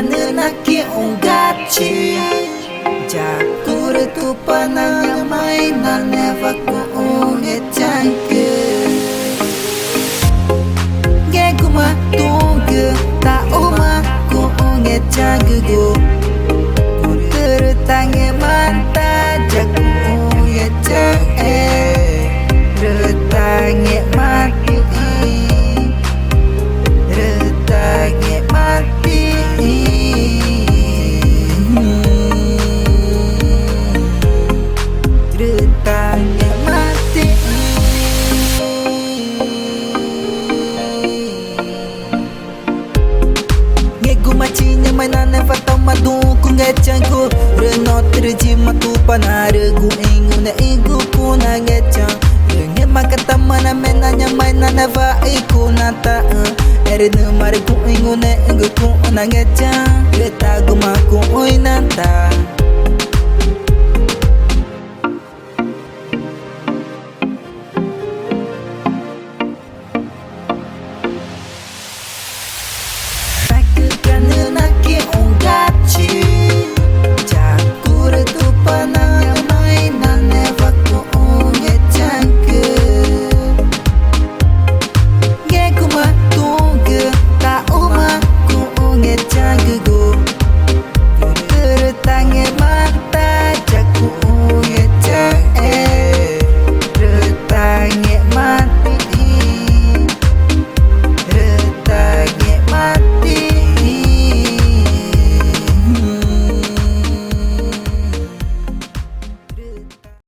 nanaki unggachi Jakur tu pananya mainan Eva ku unge cangke Geguma tunggu tak uma ku unge canggu Ku tertangi mata jaku unge cangke Retangi mati Retangi mati Retangi mati Ngegu macinya mainan fatau madu ku ngecangku Reno terjima tu panare gu ingu na igu ku na ngecang Renge makata mana menanya mainan eva iku nata Erene mare ku ingu na igu ku na ngecang Reta gu maku oi nanta